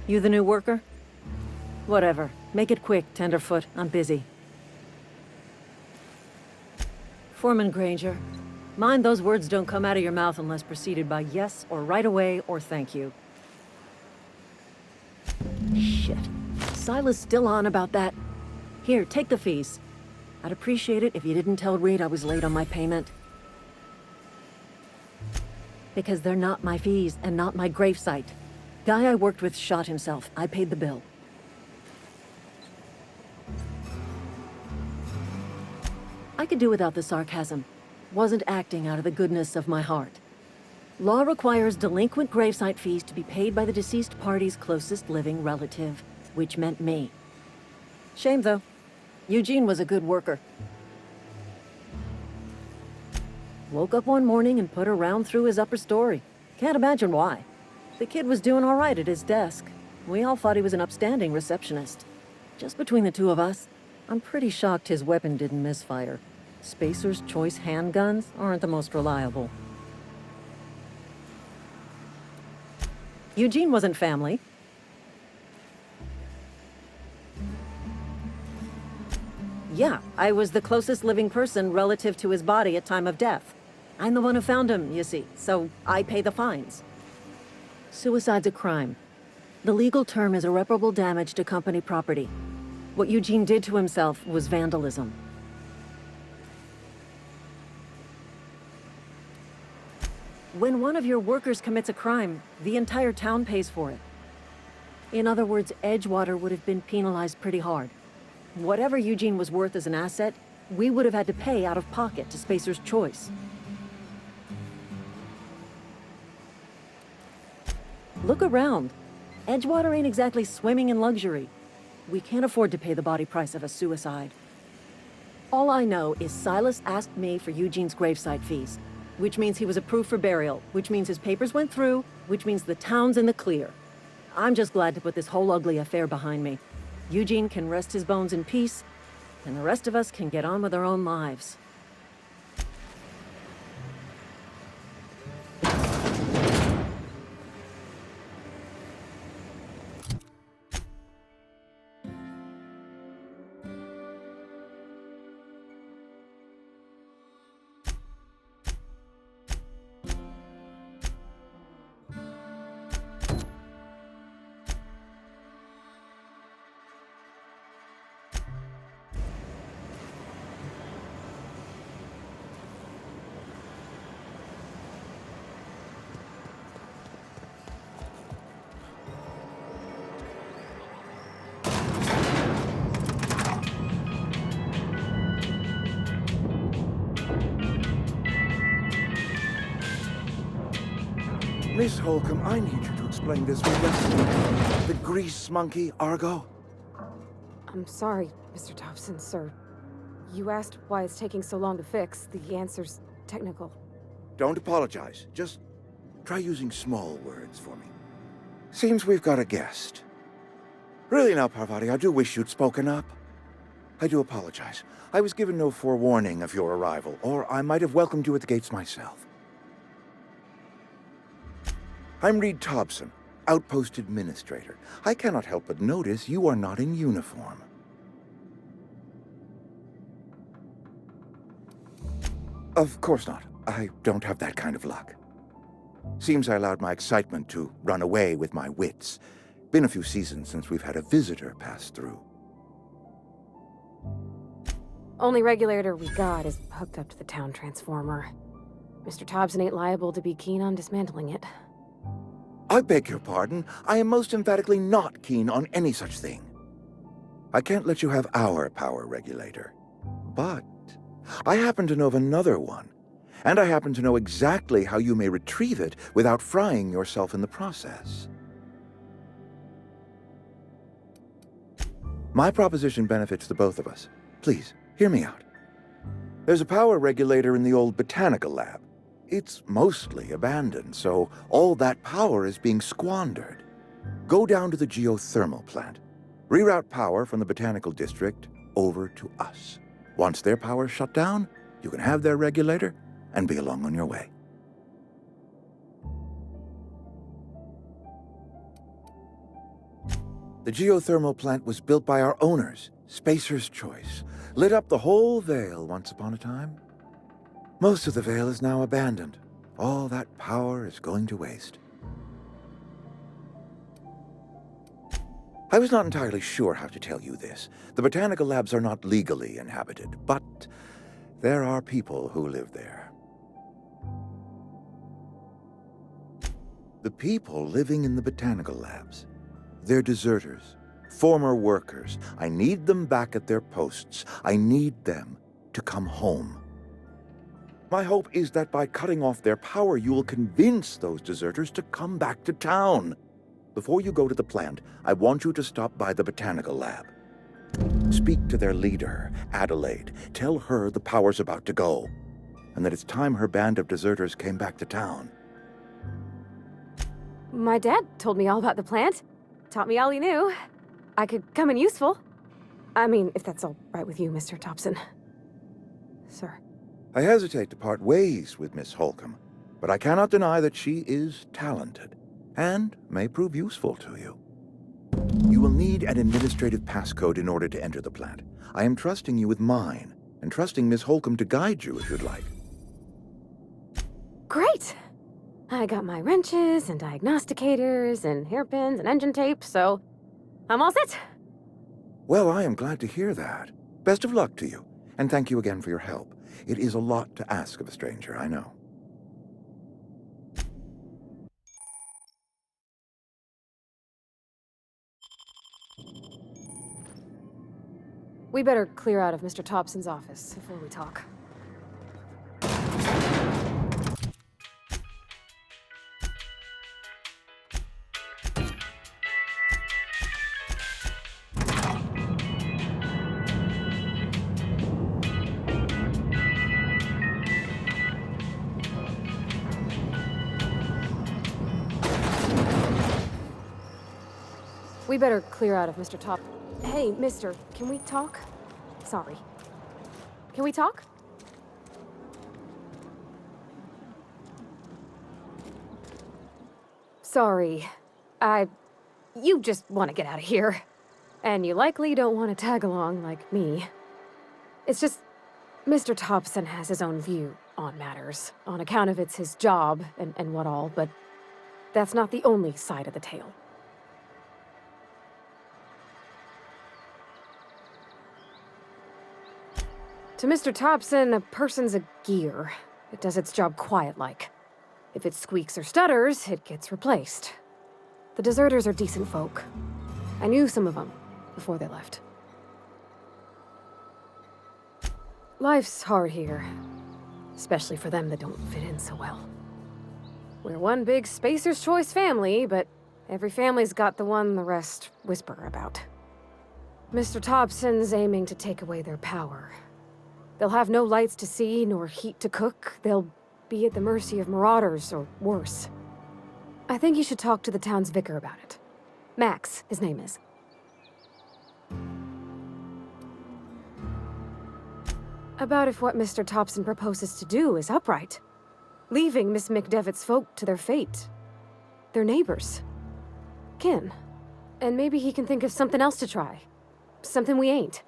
You the new worker? Whatever. Make it quick, Tenderfoot. I'm busy. Foreman Granger, mind those words don't come out of your mouth unless preceded by yes, or right away, or thank you. Shit. Silas still on about that. Here, take the fees. I'd appreciate it if you didn't tell Reed I was late on my payment. Because they're not my fees, and not my gravesite. Guy I worked with shot himself. I paid the bill. I could do without the sarcasm. Wasn't acting out of the goodness of my heart. Law requires delinquent gravesite fees to be paid by the deceased party's closest living relative, which meant me. Shame, though. Eugene was a good worker. Woke up one morning and put a round through his upper story. Can't imagine why. The kid was doing all right at his desk. We all thought he was an upstanding receptionist. Just between the two of us, I'm pretty shocked his weapon didn't misfire. Spacer's Choice handguns aren't the most reliable. Eugene wasn't family. Yeah, I was the closest living person relative to his body at time of death. I'm the one who found him, you see, so I pay the fines. Suicide's a crime. The legal term is irreparable damage to company property. What Eugene did to himself was vandalism. When one of your workers commits a crime, the entire town pays for it. In other words, Edgewater would have been penalized pretty hard. Whatever Eugene was worth as an asset, we would have had to pay out of pocket to Spacer's Choice. Look around. Edgewater ain't exactly swimming in luxury. We can't afford to pay the body price of a suicide. All I know is Silas asked me for Eugene's gravesite fees, which means he was approved for burial, which means his papers went through, which means the town's in the clear. I'm just glad to put this whole ugly affair behind me. Eugene can rest his bones in peace, and the rest of us can get on with our own lives. Miss Holcomb, I need you to explain this with the grease monkey, Argo. I'm sorry, Mr. Thompson, sir. You asked why it's taking so long to fix. The answer's technical. Don't apologize. Just try using small words for me. Seems we've got a guest. Really now, Parvati, I do wish you'd spoken up. I do apologize. I was given no forewarning of your arrival, or I might have welcomed you at the gates myself. I'm Reed Thompson, Outpost Administrator. I cannot help but notice you are not in uniform. Of course not. I don't have that kind of luck. Seems I allowed my excitement to run away with my wits. Been a few seasons since we've had a visitor pass through. Only regulator we got is hooked up to the town transformer. Mr. Thompson ain't liable to be keen on dismantling it. I beg your pardon. I am most emphatically not keen on any such thing. I can't let you have our power regulator. But I happen to know of another one, and I happen to know exactly how you may retrieve it without frying yourself in the process. My proposition benefits the both of us. Please, hear me out. There's a power regulator in the old botanical lab. It's mostly abandoned, so all that power is being squandered. Go down to the geothermal plant. Reroute power from the botanical district over to us. Once their power's shut down, you can have their regulator and be along on your way. The geothermal plant was built by our owners, Spacer's Choice. Lit up the whole Vale once upon a time. Most of the Vale is now abandoned. All that power is going to waste. I was not entirely sure how to tell you this. The botanical labs are not legally inhabited, but there are people who live there. The people living in the botanical labs, they're deserters, former workers. I need them back at their posts. I need them to come home. My hope is that by cutting off their power, you will convince those deserters to come back to town. Before you go to the plant, I want you to stop by the botanical lab. Speak to their leader, Adelaide. Tell her the power's about to go, and that it's time her band of deserters came back to town. My dad told me all about the plant. Taught me all he knew. I could come in useful. I mean, if that's all right with you, Mr. Thompson. Sir. I hesitate to part ways with Miss Holcomb, but I cannot deny that she is talented, and may prove useful to you. You will need an administrative passcode in order to enter the plant. I am trusting you with mine, and trusting Miss Holcomb to guide you if you'd like. Great! I got my wrenches and diagnosticators and hairpins and engine tape, so I'm all set. Well, I am glad to hear that. Best of luck to you, and thank you again for your help. It is a lot to ask of a stranger, I know. We better clear out of Mr. Thompson's office before we talk. We better clear out of Mr. Top. Hey, mister, can we talk? Sorry. Can we talk? Sorry. You just want to get out of here. And you likely don't want to tag along like me. It's just, Mr. Thompson has his own view on matters, on account of it's his job and what all, but that's not the only side of the tale. To Mr. Thompson, a person's a gear. It does its job quiet-like. If it squeaks or stutters, it gets replaced. The deserters are decent folk. I knew some of them before they left. Life's hard here, especially for them that don't fit in so well. We're one big Spacer's Choice family, but every family's got the one the rest whisper about. Mr. Thompson's aiming to take away their power. They'll have no lights to see, nor heat to cook. They'll be at the mercy of marauders, or worse. I think you should talk to the town's vicar about it. Max, his name is. About if what Mr. Thompson proposes to do is upright. Leaving Miss McDevitt's folk to their fate. Their neighbors. Kin. And maybe he can think of something else to try. Something we ain't.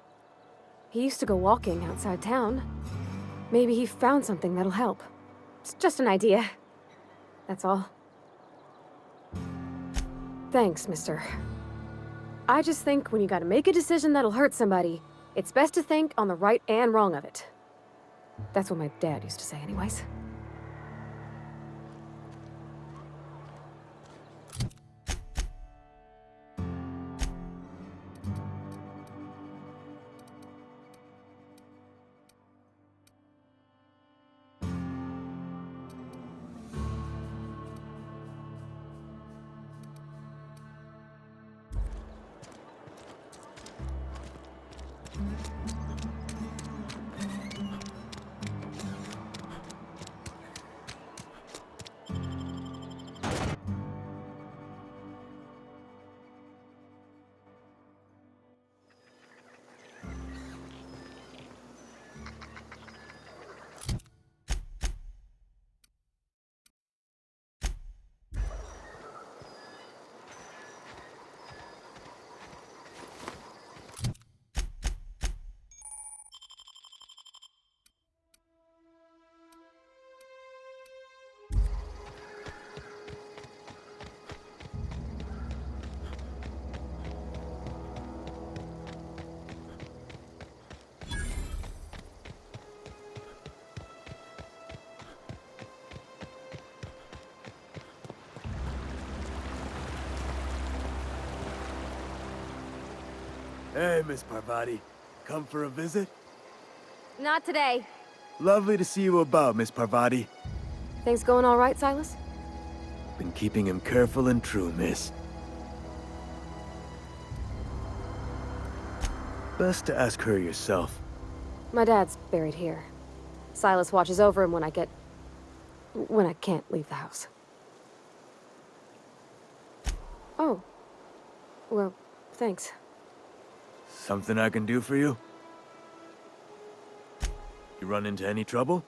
He used to go walking outside town. Maybe he found something that'll help. It's just an idea. That's all. Thanks, mister. I just think when you gotta make a decision that'll hurt somebody, it's best to think on the right and wrong of it. That's what my dad used to say anyways. Hey, Miss Parvati. Come for a visit? Not today. Lovely to see you about, Miss Parvati. Things going all right, Silas? Been keeping him careful and true, miss. Best to ask her yourself. My dad's buried here. Silas watches over him when I can't leave the house. Oh. Well, thanks. Something I can do for you? You run into any trouble?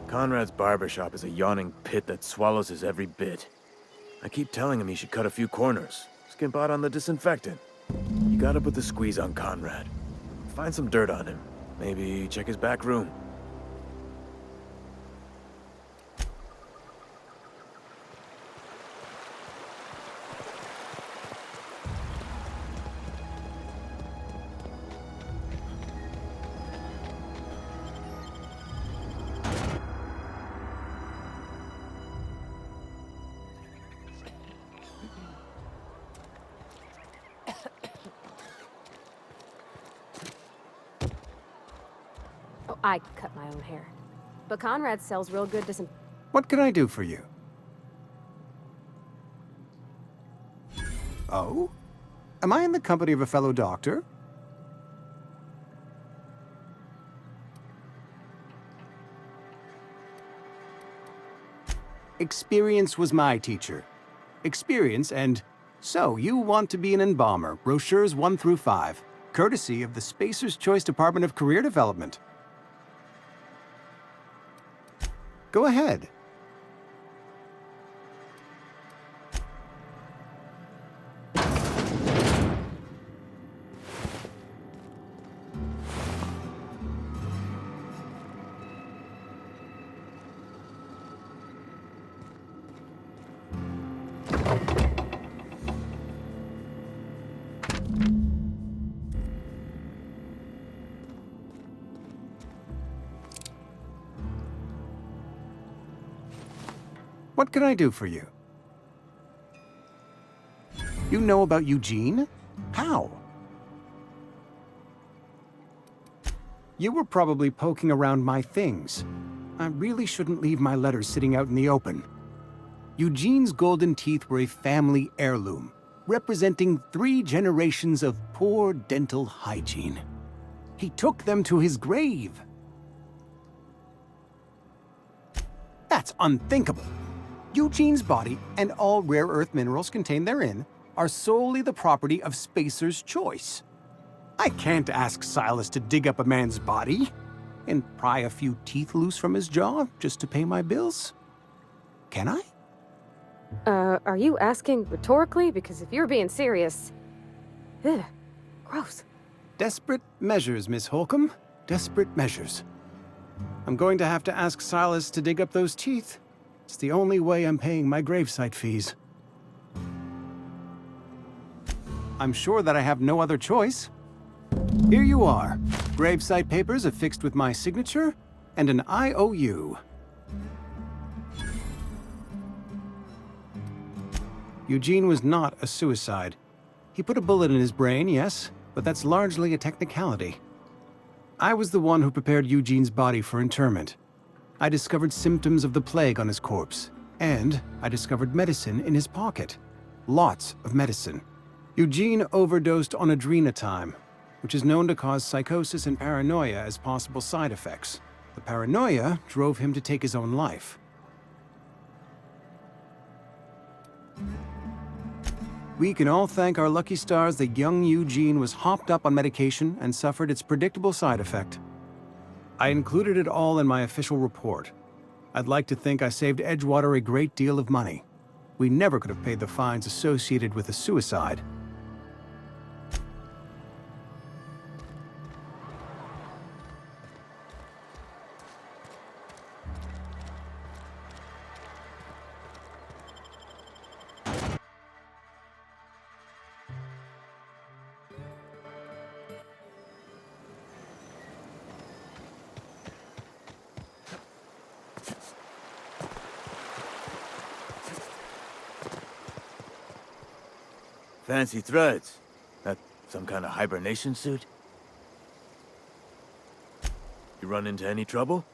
Conrad's barbershop is a yawning pit that swallows his every bit. I keep telling him he should cut a few corners, skimp out on the disinfectant. You gotta put the squeeze on Conrad. Find some dirt on him. Maybe check his back room. Oh, I cut my own hair. But Conrad sells real good What can I do for you? Oh? Am I in the company of a fellow doctor? Experience was my teacher. Experience and... So, you want to be an embalmer, brochures 1 through 5, courtesy of the Spacer's Choice Department of Career Development. Go ahead. What can I do for you? You know about Eugene? How? You were probably poking around my things. I really shouldn't leave my letters sitting out in the open. Eugene's golden teeth were a family heirloom, representing 3 generations of poor dental hygiene. He took them to his grave. That's unthinkable. Eugene's body and all rare earth minerals contained therein are solely the property of Spacer's Choice. I can't ask Silas to dig up a man's body and pry a few teeth loose from his jaw just to pay my bills. Can I? Are you asking rhetorically? Because if you're being serious... Ugh, gross. Desperate measures, Miss Holcomb. Desperate measures. I'm going to have to ask Silas to dig up those teeth. It's the only way I'm paying my gravesite fees. I'm sure that I have no other choice. Here you are. Gravesite papers affixed with my signature and an IOU. Eugene was not a suicide. He put a bullet in his brain, yes, but that's largely a technicality. I was the one who prepared Eugene's body for interment. I discovered symptoms of the plague on his corpse, and I discovered medicine in his pocket. Lots of medicine. Eugene overdosed on adrenatime, which is known to cause psychosis and paranoia as possible side effects. The paranoia drove him to take his own life. We can all thank our lucky stars that young Eugene was hopped up on medication and suffered its predictable side effect. I included it all in my official report. I'd like to think I saved Edgewater a great deal of money. We never could have paid the fines associated with a suicide. Fancy threads. That some kind of hibernation suit? You run into any trouble?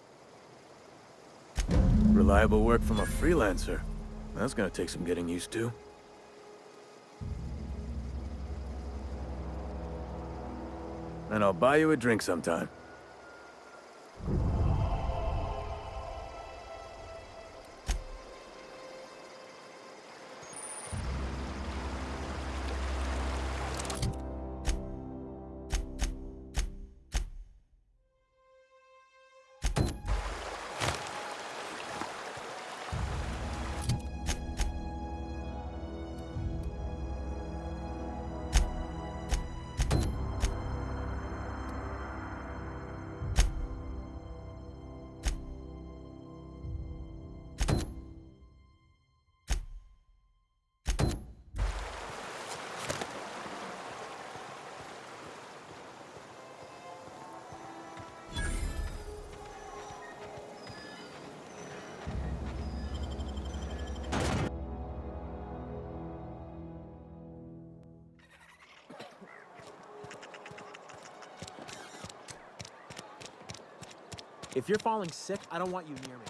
Reliable work from a freelancer. That's gonna take some getting used to. And I'll buy you a drink sometime. If you're falling sick, I don't want you near me.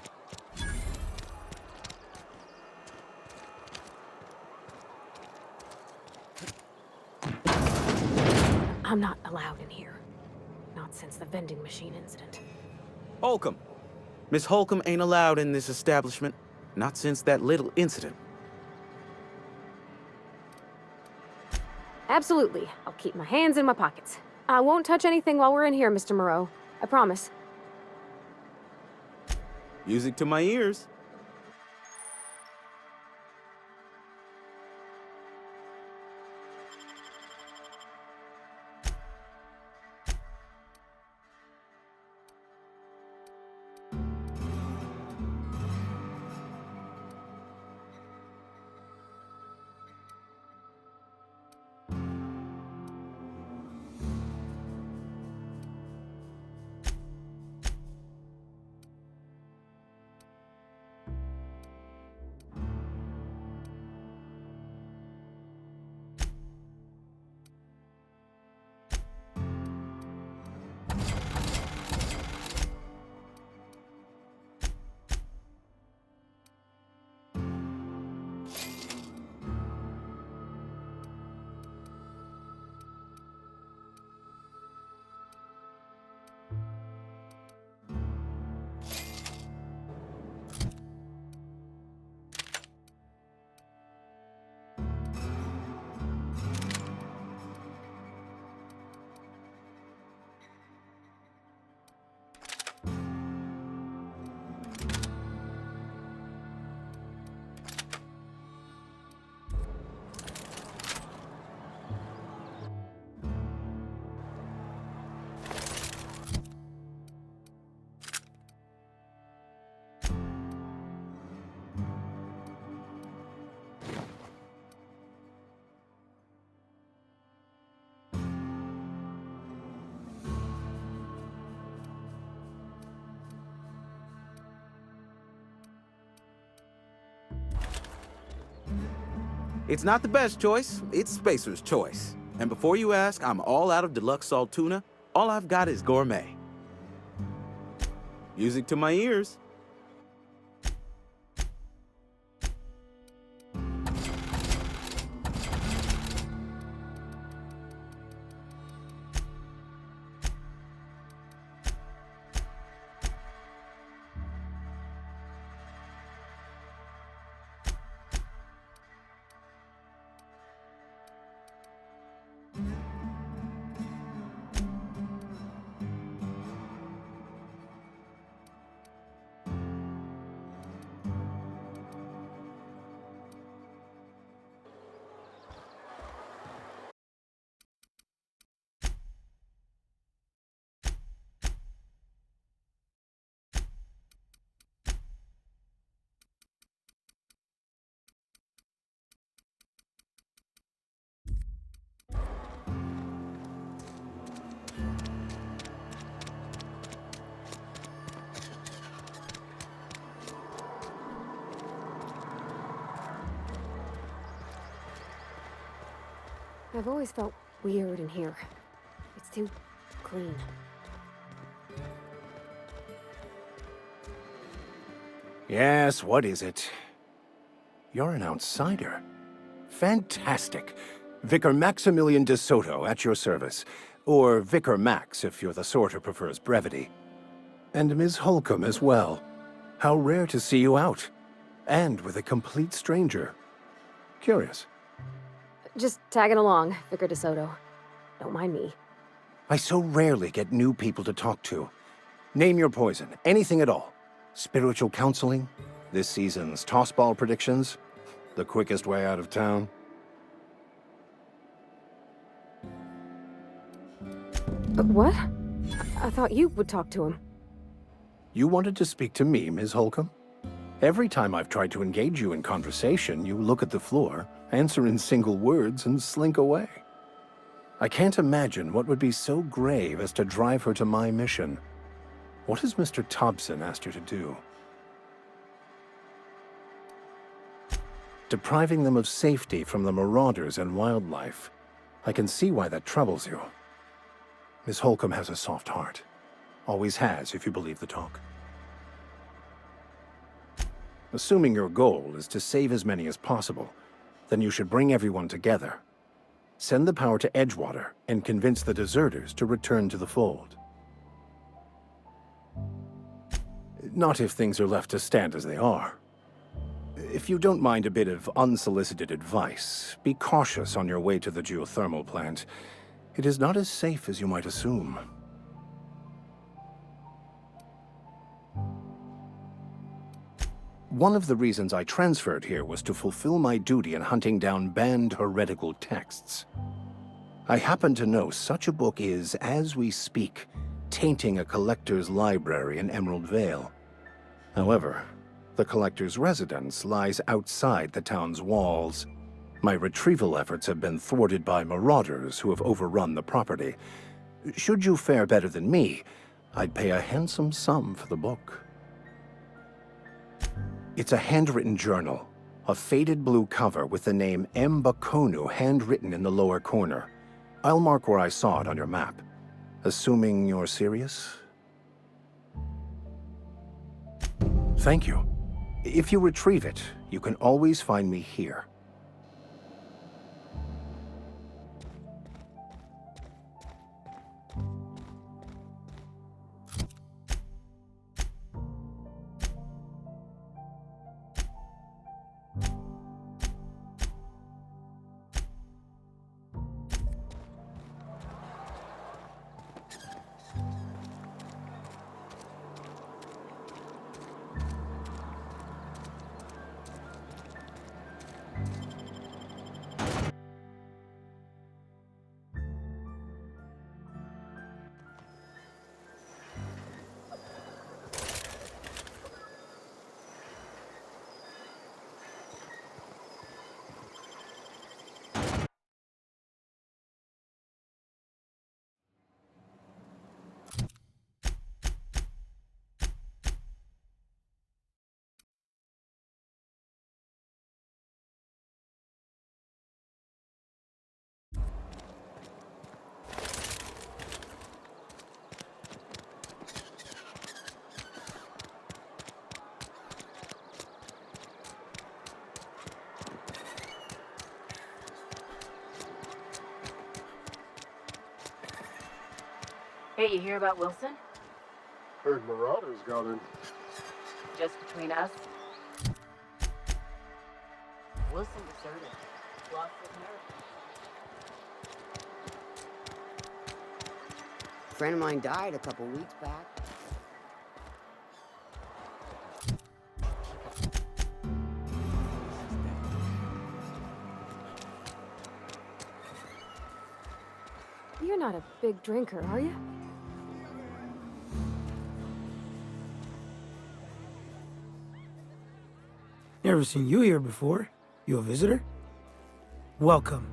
I'm not allowed in here. Not since the vending machine incident. Holcomb. Miss Holcomb ain't allowed in this establishment. Not since that little incident. Absolutely. I'll keep my hands in my pockets. I won't touch anything while we're in here, Mr. Moreau. I promise. Music to my ears. It's not the best choice, it's Spacer's choice. And before you ask, I'm all out of deluxe salt tuna. All I've got is gourmet. Music to my ears. I've always felt weird in here. It's too clean. Yes, what is it? You're an outsider. Fantastic. Vicar Maximilian de Soto at your service. Or Vicar Max if you're the sort who prefers brevity. And Ms. Holcomb as well. How rare to see you out. And with a complete stranger. Curious. Just tagging along, Vicar DeSoto. Don't mind me. I so rarely get new people to talk to. Name your poison, anything at all. Spiritual counseling? This season's tossball predictions? The quickest way out of town? What? I thought you would talk to him. You wanted to speak to me, Ms. Holcomb? Every time I've tried to engage you in conversation, you look at the floor, answer in single words, and slink away. I can't imagine what would be so grave as to drive her to my mission. What has Mr. Thompson asked you to do? Depriving them of safety from the marauders and wildlife. I can see why that troubles you. Miss Holcomb has a soft heart. Always has, if you believe the talk. Assuming your goal is to save as many as possible, then you should bring everyone together. Send the power to Edgewater and convince the deserters to return to the fold. Not if things are left to stand as they are. If you don't mind a bit of unsolicited advice, be cautious on your way to the geothermal plant. It is not as safe as you might assume. One of the reasons I transferred here was to fulfill my duty in hunting down banned heretical texts. I happen to know such a book is, as we speak, tainting a collector's library in Emerald Vale. However, the collector's residence lies outside the town's walls. My retrieval efforts have been thwarted by marauders who have overrun the property. Should you fare better than me, I'd pay a handsome sum for the book. It's a handwritten journal, a faded blue cover with the name M. Bakonu handwritten in the lower corner. I'll mark where I saw it on your map. Assuming you're serious? Thank you. If you retrieve it, you can always find me here. Hey, you hear about Wilson? Heard marauders got in. Just between us. Wilson deserted. Lost his nerve. A friend of mine died a couple weeks back. You're not a big drinker, are you? Never seen you here before. You a visitor? Welcome.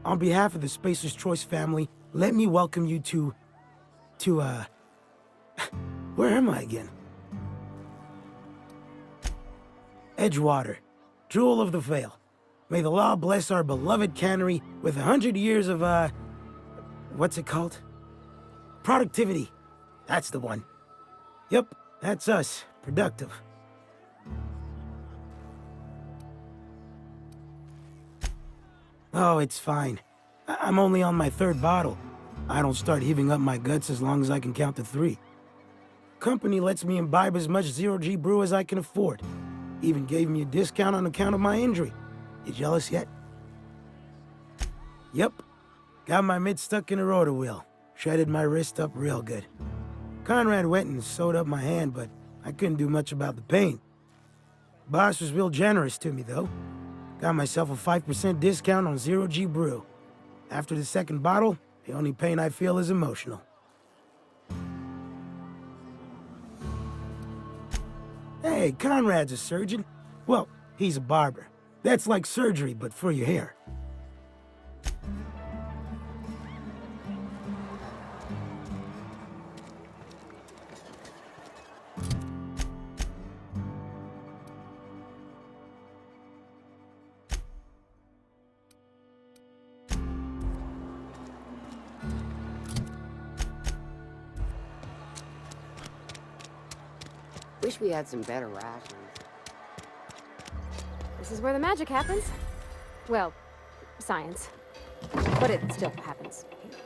On behalf of the Spacer's Choice family, let me welcome you to, where am I again? Edgewater, Jewel of the Vale. May the law bless our beloved cannery with 100 years of, what's it called? Productivity. That's the one. Yep, that's us. Productive. Oh, it's fine. I'm only on my 3rd bottle. I don't start heaving up my guts as long as I can count to 3. Company lets me imbibe as much zero-G brew as I can afford. Even gave me a discount on account of my injury. You jealous yet? Yep. Got my mitt stuck in a rotor wheel. Shredded my wrist up real good. Conrad went and sewed up my hand, but I couldn't do much about the pain. Boss was real generous to me, though. Got myself a 5% discount on zero-G brew. After the 2nd bottle, the only pain I feel is emotional. Hey, Conrad's a surgeon. Well, he's a barber. That's like surgery, but for your hair. Wish we had some better rations. This is where the magic happens. Well, science. But it still happens here.